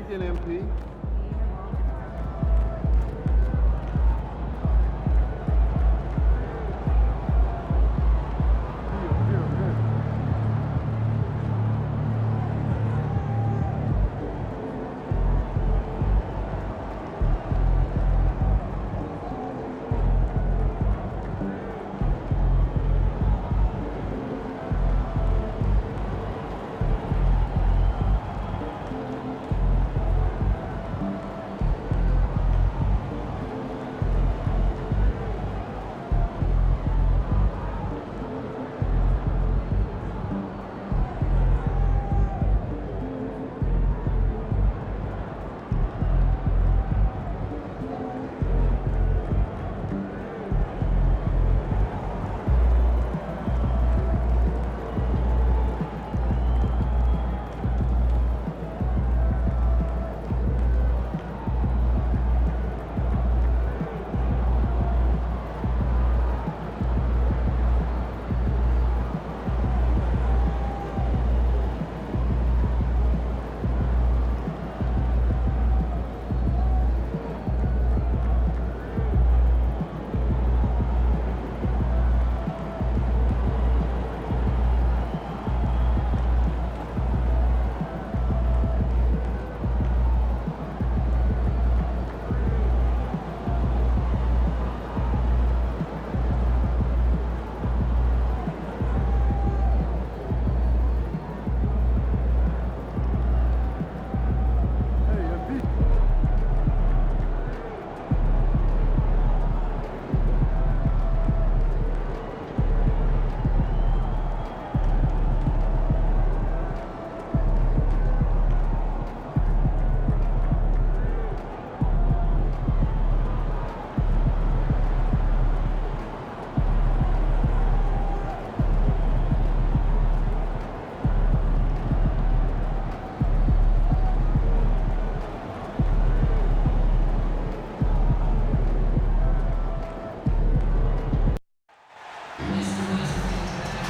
Take it, MP.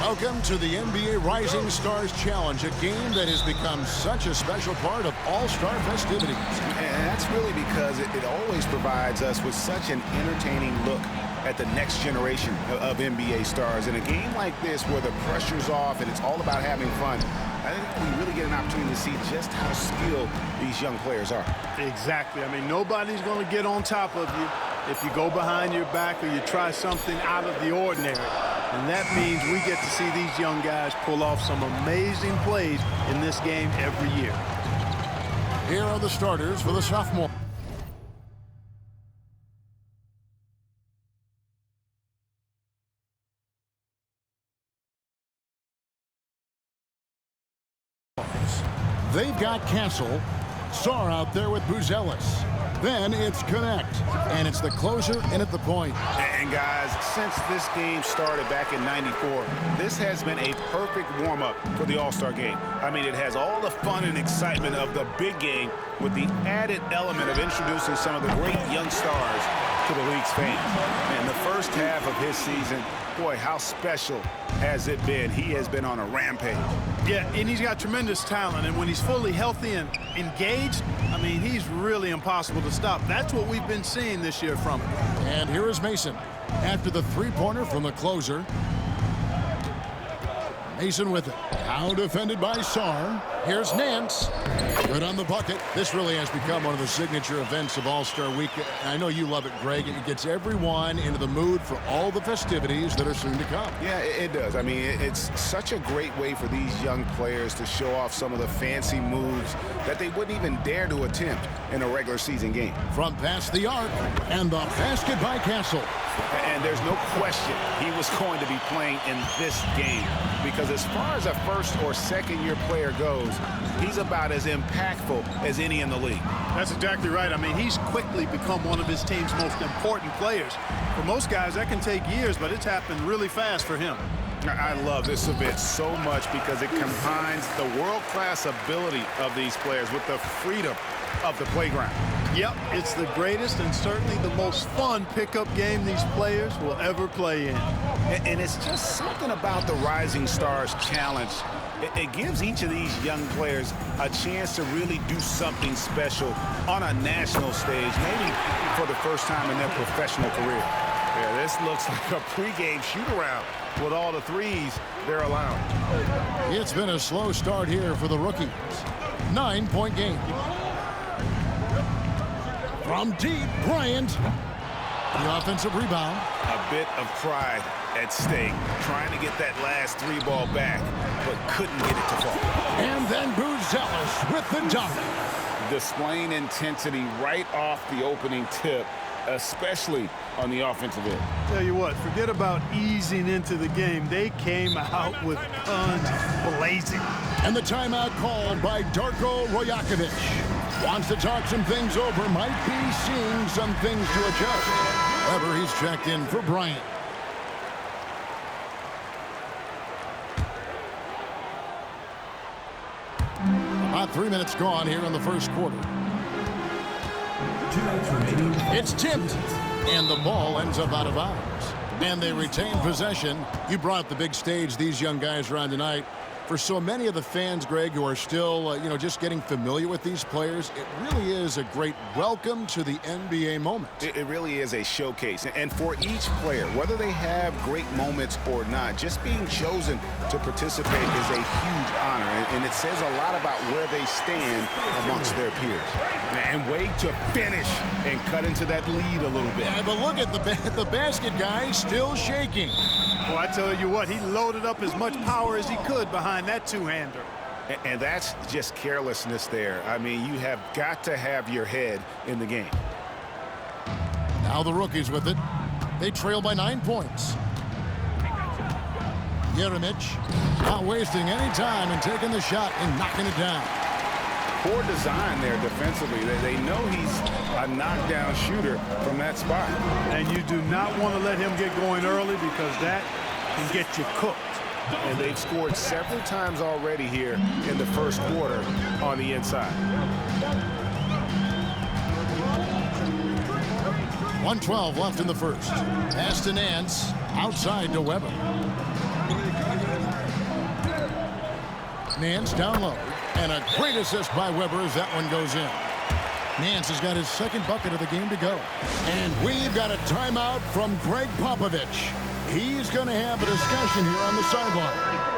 Welcome to the NBA Rising Stars Challenge, a game that has become such a special part of All-Star festivities. And that's really because it always provides us with such an entertaining look at the next generation of NBA stars. In a game like this where the pressure's off and it's all about having fun, I think we really get an opportunity to see just how skilled these young players are. Exactly. I mean, nobody's going to get on top of you if you go behind your back or you try something out of the ordinary. And that means we get to see these young guys pull off some amazing plays in this game every year. Here are the starters for the sophomore. They've got Castle, Sarr out there with Buzelis. Then it's Connect, and it's the closer in at the point. And guys, since this game started back in '94, this has been a perfect warm-up for the All-Star game. I mean, it has all the fun and excitement of the big game with the added element of introducing some of the great young stars to the league's fans. And the first half of his season, boy, how special has it been? He has been on a rampage. Yeah, and he's got tremendous talent, and when he's fully healthy and engaged, I mean, he's really impossible to stop. That's what we've been seeing this year from him. And here is Mason. After the three-pointer from the closer. Mason with it. Now defended by Sarr. Here's Nance. Good on the bucket. This really has become one of the signature events of All-Star Week. I know you love it, Greg. It gets everyone into the mood for all the festivities that are soon to come. Yeah, it does. I mean, it's such a great way for these young players to show off some of the fancy moves that they wouldn't even dare to attempt in a regular season game. From past the arc, and the basket by Castle. And there's no question he was going to be playing in this game, because as far as a first or second year player goes, he's about as impactful as any in the league. That's exactly right. I mean, he's quickly become one of his team's most important players. For most guys, that can take years, but it's happened really fast for him. I love this event so much because it combines the world-class ability of these players with the freedom of the playground. Yep, it's the greatest and certainly the most fun pickup game these players will ever play in. And it's just something about the Rising Stars Challenge It gives each of these young players a chance to really do something special on a national stage, maybe for the first time in their professional career. Yeah, this looks like a pregame shoot-around with all the threes they're allowing. It's been a slow start here for the rookies. 9-point game. From deep, Bryant. The offensive rebound. A bit of pride at stake, trying to get that last three ball back, but couldn't get it to fall. And then Buzelis with the dunk. Displaying intensity right off the opening tip, especially on the offensive end. Tell you what, forget about easing into the game. They came out with guns blazing. And the timeout called by Darko Rojakovic. Wants to talk some things over, might be seeing some things to adjust. However, he's checked in for Bryant. About 3 minutes gone here in the first quarter. It's tipped, and the ball ends up out of bounds. And they retain possession. You brought up the big stage these young guys are on tonight. For so many of the fans, Greg, who are still, just getting familiar with these players, it really is a great welcome to the NBA moment. It really is a showcase. And for each player, whether they have great moments or not, just being chosen to participate is a huge honor. And it says a lot about where they stand amongst their peers. And wait to finish and cut into that lead a little bit. Yeah, but look at the basket guy still shaking. Well, I tell you what, he loaded up as much power as he could behind that two-hander. And that's just carelessness there. I mean, you have got to have your head in the game. Now the rookies with it. They trail by 9 points. Jeremic not wasting any time and taking the shot and knocking it down. Poor design there defensively. They know he's a knockdown shooter from that spot. And you do not want to let him get going early because that can get you cooked. And they've scored several times already here in the first quarter on the inside. 1:12 left in the first. Pass to Nance. Outside to Weber. Nance down low. And a great assist by Weber as that one goes in. Nance has got his second bucket of the game to go. And we've got a timeout from Greg Popovich. He's going to have a discussion here on the sideline.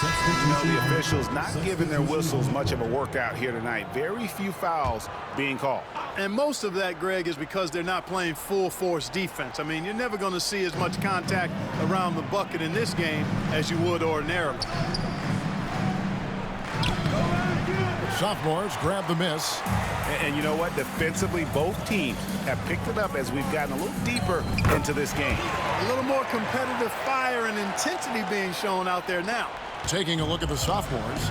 You know, the officials not giving their whistles much of a workout here tonight. Very few fouls being called. And most of that, Greg, is because they're not playing full-force defense. I mean, you're never going to see as much contact around the bucket in this game as you would ordinarily. Sophomores grab the miss. And you know what? Defensively, both teams have picked it up as we've gotten a little deeper into this game. A little more competitive fire and intensity being shown out there now. Taking a look at the sophomores,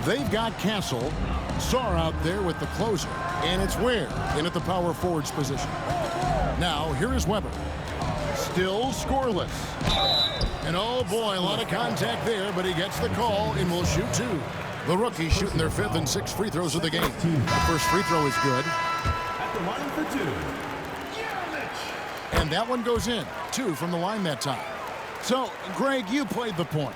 they've got Castle, Sarr out there with the closer, and it's Ware in at the power forwards position. Now, here is Weber. Still scoreless. And oh boy, a lot of contact there, but he gets the call and will shoot two. The rookies shooting their fifth and sixth free throws of the game. The first free throw is good. At the line for two. And that one goes in. 2 from the line that time. So, Greg, you played the point.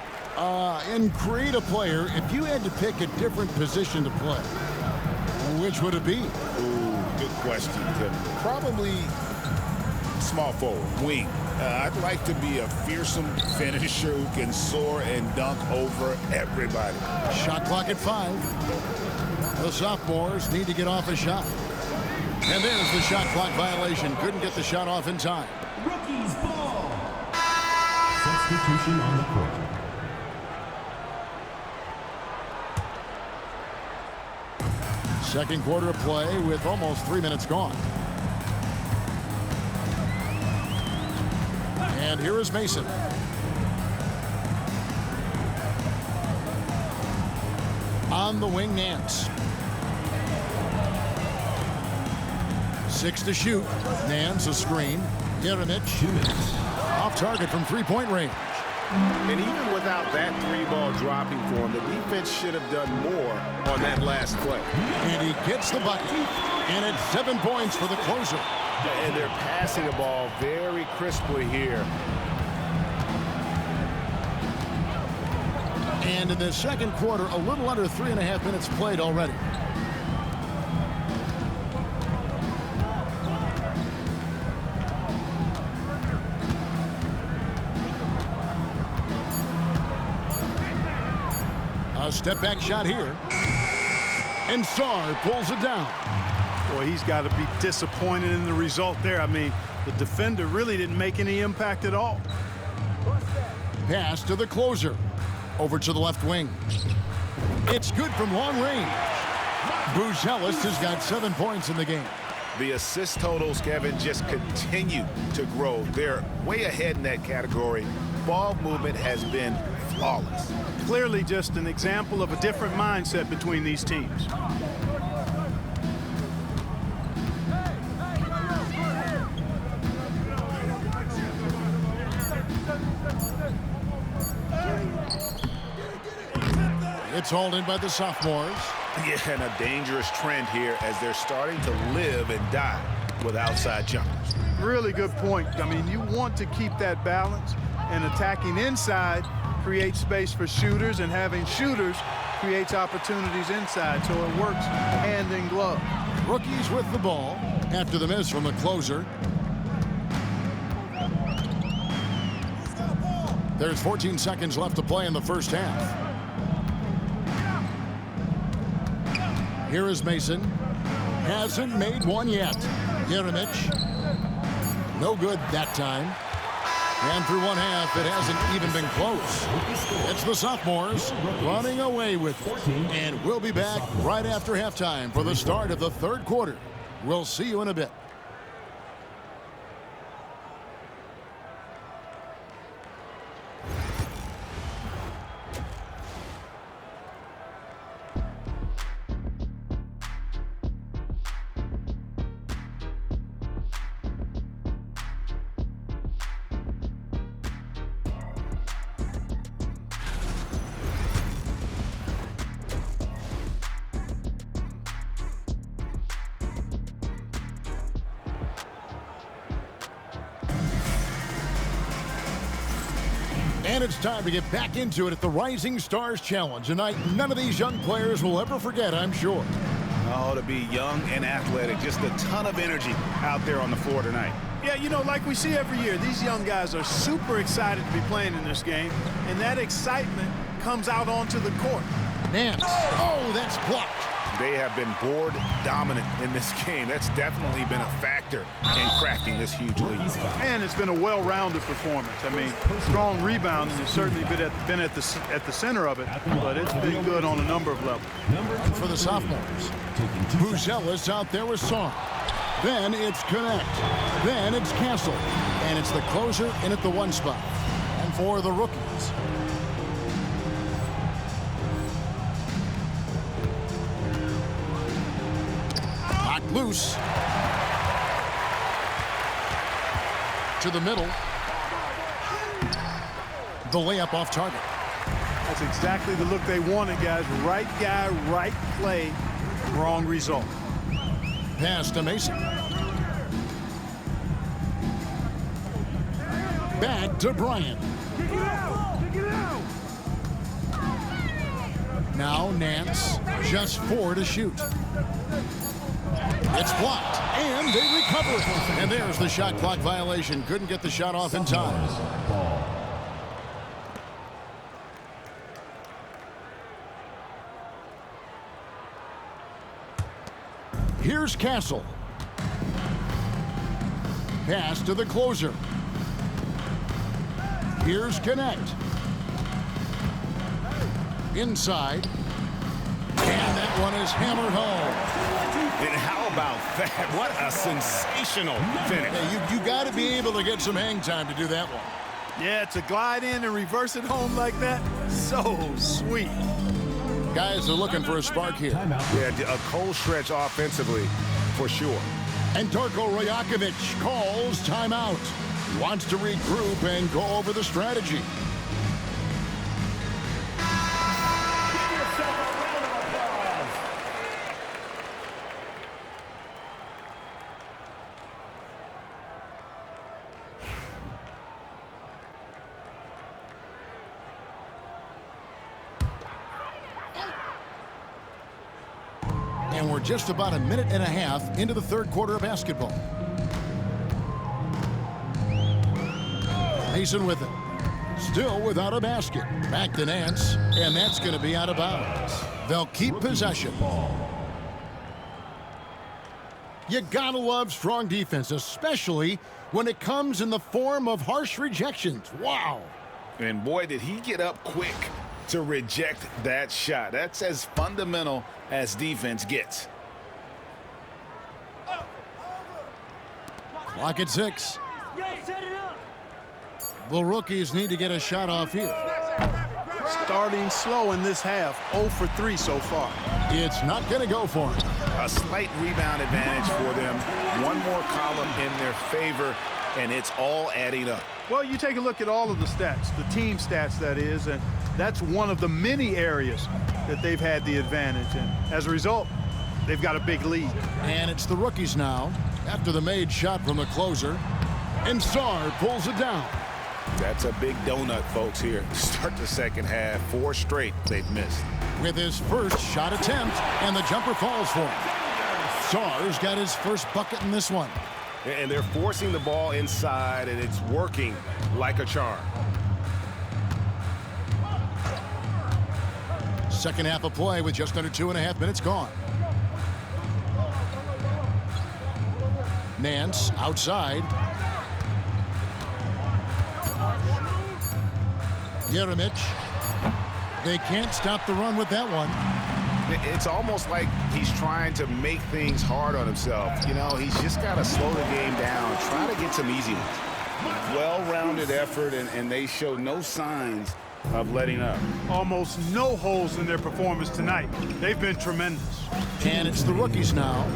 In creative player, if you had to pick a different position to play, which would it be? Ooh, good question, Tim. Probably small forward, wing. I'd like to be a fearsome finisher who can soar and dunk over everybody. Shot clock at 5. The sophomores need to get off a shot. And there's the shot clock violation. Couldn't get the shot off in time. Rookies ball. Substitution on the court. Second quarter of play with almost 3 minutes gone. And here is Mason. On the wing, Nance. 6 to shoot. Nance a screen. Jeremic off target from 3-point range. And even without that three ball dropping for him, the defense should have done more on that last play. And he gets the bucket. And it's 7 points for the closer. And they're passing the ball very crisply here. And in the second quarter, a little under 3.5 minutes played already. A step-back shot here. And Sarr pulls it down. Boy, he's got to be disappointed in the result there. I mean, the defender really didn't make any impact at all. Pass to the closer. Over to the left wing. It's good from long range. Bruce Ellis has got 7 points in the game. The assist totals, Kevin, just continue to grow. They're way ahead in that category. Ball movement has been flawless. Clearly just an example of a different mindset between these teams. It's hauled in by the sophomores. Yeah, and a dangerous trend here as they're starting to live and die with outside jumpers. Really good point. I mean, you want to keep that balance, and attacking inside creates space for shooters, and having shooters creates opportunities inside, so it works hand in glove. Rookies with the ball after the miss from the closer. There's 14 seconds left to play in the first half. Here is Mason. Hasn't made one yet. Jeremic. No good that time. And through one half, it hasn't even been close. It's the sophomores running away with it. And we'll be back right after halftime for the start of the third quarter. We'll see you in a bit. And it's time to get back into it at the Rising Stars Challenge. A night none of these young players will ever forget, I'm sure. Oh, to be young and athletic. Just a ton of energy out there on the floor tonight. Yeah, you know, like we see every year, these young guys are super excited to be playing in this game, and that excitement comes out onto the court. Nance. Oh, that's blocked. They have been board dominant in this game. That's definitely been a factor in cracking this huge lead. And it's been a well-rounded performance. I mean, strong rebounding has certainly been at the center of it, but it's been good on a number of levels. For the sophomores, Bruce Ellis out there with Sarr. Then it's Connect. Then it's Castle. And it's the closer in at the one spot. And for the rookies, loose to the middle. The layup off target. That's exactly the look they wanted, guys. Right guy, right play, wrong result. Pass to Mason. Back to Bryant. Now Nance, just 4 to shoot. It's blocked, and they recover it. And there's the shot clock violation. Couldn't get the shot off in time. Here's Castle. Pass to the closer. Here's Connect. Inside. And that one is hammered home. And how about that? What a sensational finish. Hey, you got to be able to get some hang time to do that one. Yeah, to glide in and reverse it home like that, so sweet. Guys are looking for a spark here. Yeah, a cold stretch offensively, for sure. And Darko Rajakovic calls timeout. Wants to regroup and go over the strategy. And we're just about a minute and a half into the third quarter of basketball. Mason with it. Still without a basket. Back to Nance, and that's going to be out of bounds. They'll keep possession. You gotta love strong defense, especially when it comes in the form of harsh rejections. Wow. And boy, did he get up quick to reject that shot. That's as fundamental as defense gets. Clock at 6. The rookies need to get a shot off here. Starting slow in this half, 0 for 3 so far. It's not going to go for him. A slight rebound advantage for them. One more column in their favor, and it's all adding up. Well, you take a look at all of the stats, the team stats that is, and that's one of the many areas that they've had the advantage. And as a result, they've got a big lead. And it's the rookies now after the made shot from the closer. And Sarr pulls it down. That's a big donut, folks, here. Start the second half. 4 straight they've missed. With his first shot attempt, and the jumper falls for him. Sarr's got his first bucket in this one. And they're forcing the ball inside, and it's working like a charm. Second half of play with just under 2.5 minutes gone. Nance outside. Jeremic. They can't stop the run with that one. It's almost like he's trying to make things hard on himself. You know, he's just got to slow the game down, try to get some easy ones. Well-rounded effort, and they show no signs of letting up. Almost no holes in their performance tonight. They've been tremendous. And it's the rookies now.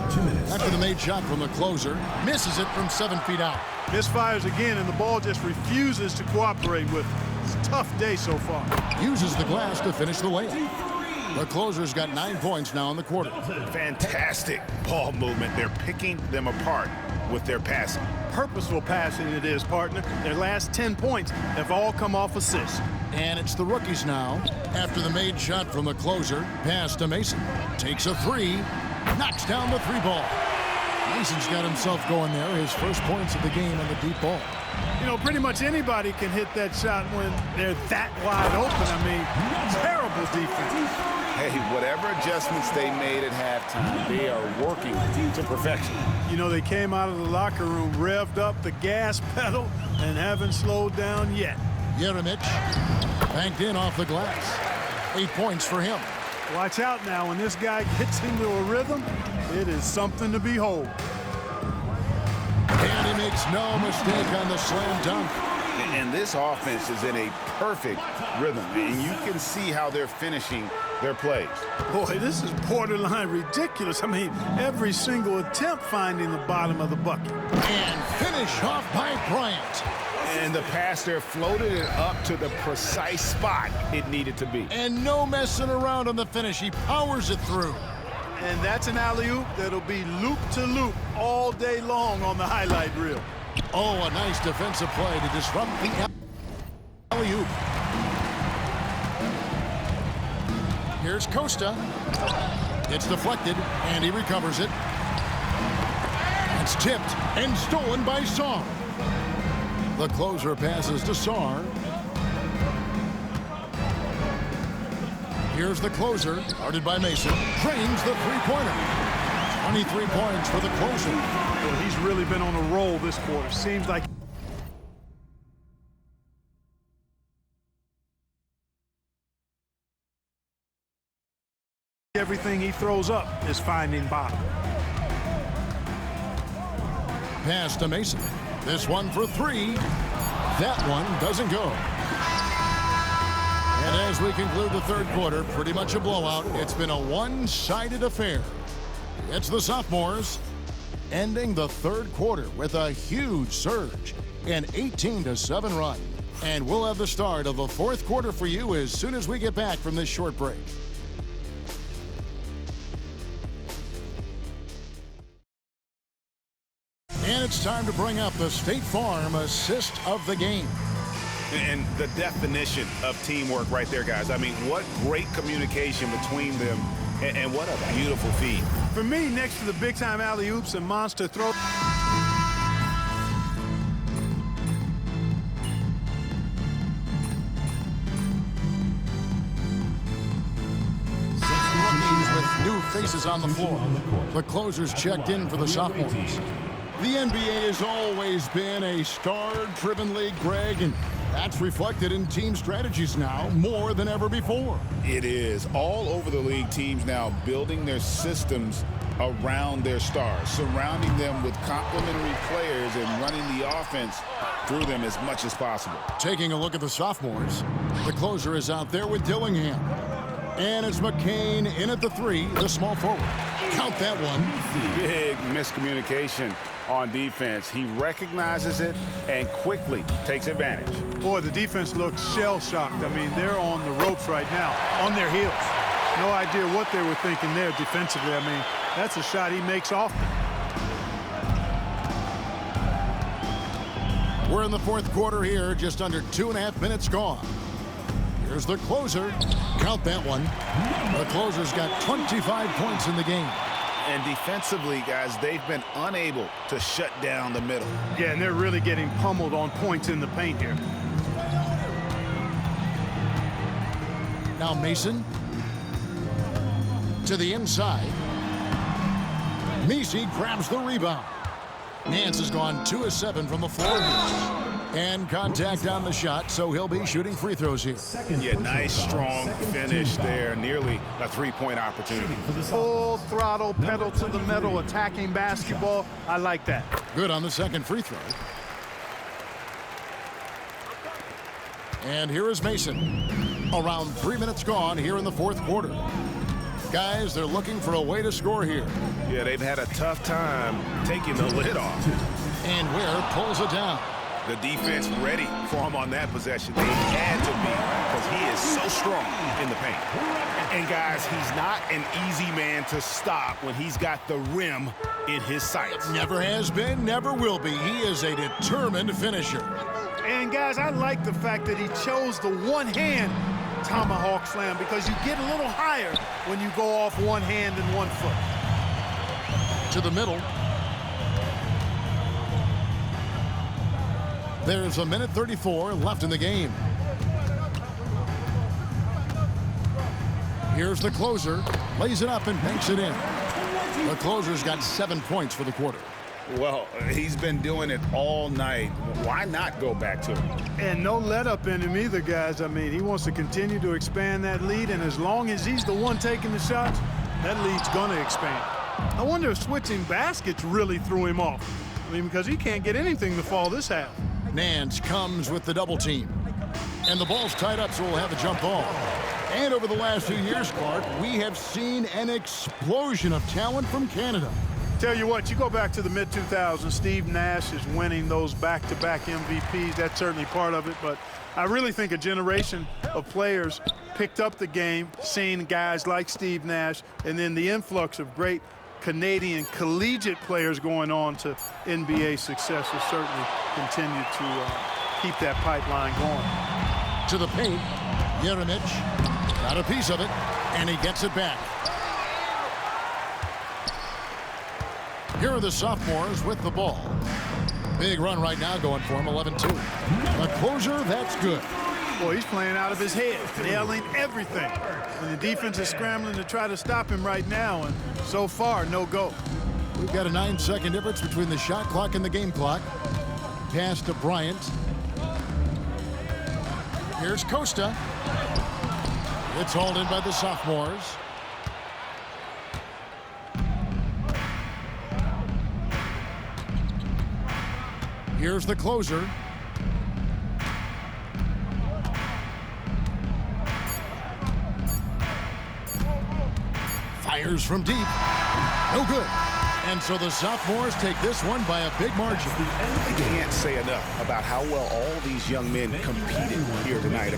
After the made shot from the closer, misses it from 7 feet out. Misfires again, and the ball just refuses to cooperate with it. It's a tough day so far. Uses the glass to finish the layup. The closer's got 9 points now in the quarter. Fantastic ball movement. They're picking them apart with their passing. Purposeful passing it is, partner. Their last 10 points have all come off assists. And it's the rookies now. After the made shot from the closer, pass to Mason. Takes a 3, knocks down the 3 ball. Mason's got himself going there. His first points of the game on the deep ball. You know, pretty much anybody can hit that shot when they're that wide open. I mean, terrible defense. Hey, whatever adjustments they made at halftime, they are working to perfection. You know, they came out of the locker room, revved up the gas pedal, and haven't slowed down yet. Jeremic banked in off the glass. 8 points for him. Watch out now. When this guy gets into a rhythm, it is something to behold. And he makes no mistake on the slam dunk. And this offense is in a perfect rhythm, and you can see how they're finishing their plays. Boy, this is borderline ridiculous. I mean, every single attempt finding the bottom of the bucket. And finish off by Bryant. And the pass there floated it up to the precise spot it needed to be. And no messing around on the finish. He powers it through. And that's an alley-oop that'll be loop-to-loop all day long on the highlight reel. Oh, a nice defensive play to disrupt the alley-oop. Here's Costa. It's deflected, and he recovers it. It's tipped and stolen by Sarr. The closer passes to Sarr. Here's the closer, guarded by Mason. Drains the three-pointer. 23 points for the closer. Well, he's really been on a roll this quarter. Seems like everything he throws up is finding bottom. Pass to Mason. This one for 3. That one doesn't go. And as we conclude the third quarter, pretty much a blowout. It's been a one-sided affair. It's the sophomores ending the third quarter with a huge surge, an 18-7 run. And we'll have the start of the fourth quarter for you as soon as we get back from this short break. And it's time to bring up the State Farm assist of the game. And the definition of teamwork right there, guys. I mean, what great communication between them And what a beautiful feed. For me, next to the big-time alley-oops and monster throw. With new faces on the floor. The closers checked in for the sophomores. The NBA has always been a star-driven league, Greg, and that's reflected in team strategies now more than ever before. It is. All over the league, teams now building their systems around their stars, surrounding them with complementary players and running the offense through them as much as possible. Taking a look at the sophomores, the closer is out there with Dillingham. And it's McCain in at the 3, the small forward. Count that one. Big miscommunication on defense. He recognizes it and quickly takes advantage. Boy, the defense looks shell-shocked. I mean, they're on the ropes right now, on their heels. No idea what they were thinking there defensively. I mean, that's a shot he makes often. We're in the fourth quarter here, just under 2.5 minutes gone. Here's the closer. Count that one. The closer's got 25 points in the game. And defensively, guys, they've been unable to shut down the middle. Yeah, and they're really getting pummeled on points in the paint here. Now Mason to the inside. Messi grabs the rebound. Nance has gone 2 of 7 from the floor. And contact on the shot, so he'll be shooting free throws here. Yeah, nice, strong finish there. Nearly a three-point opportunity. Full throttle, pedal to the metal, attacking basketball. I like that. Good on the second free throw. And here is Mason. Around 3 minutes gone here in the fourth quarter. Guys, they're looking for a way to score here. Yeah, they've had a tough time taking the lid off. And Ware pulls it down. The defense ready for him on that possession. They had to be because he is so strong in the paint. And guys, he's not an easy man to stop when he's got the rim in his sights. Never has been, never will be. He is a determined finisher. And guys, I like the fact that he chose the one-hand tomahawk slam because you get a little higher when you go off one hand and 1 foot. To the middle. There's 1:34 left in the game. Here's the closer. Lays it up and banks it in. The closer's got 7 points for the quarter. Well, he's been doing it all night. Why not go back to him? And no let up in him either, guys. I mean, he wants to continue to expand that lead, and as long as he's the one taking the shots, that lead's going to expand. I wonder if switching baskets really threw him off. I mean, because he can't get anything to fall this half. Nance comes with the double team. And the ball's tied up, so we'll have a jump ball. And over the last few years, Clark, we have seen an explosion of talent from Canada. Tell you what, you go back to the mid-2000s, Steve Nash is winning those back-to-back MVPs. That's certainly part of it, but I really think a generation of players picked up the game, seeing guys like Steve Nash, and then the influx of great Canadian collegiate players going on to NBA success has certainly continued to keep that pipeline going. To the paint, Jeremic got a piece of it, and he gets it back. Here are the sophomores with the ball. Big run right now going for him, 11-2. The closer, that's good. Boy, he's playing out of his head, nailing everything. And the defense is scrambling to try to stop him right now, and so far, no go. We've got a 9-second difference between the shot clock and the game clock. Pass to Bryant. Here's Costa. It's hauled in by the sophomores. Here's the closer. Fires from deep. No good. And so the sophomores take this one by a big margin. I can't say enough about how well all these young men competed here tonight.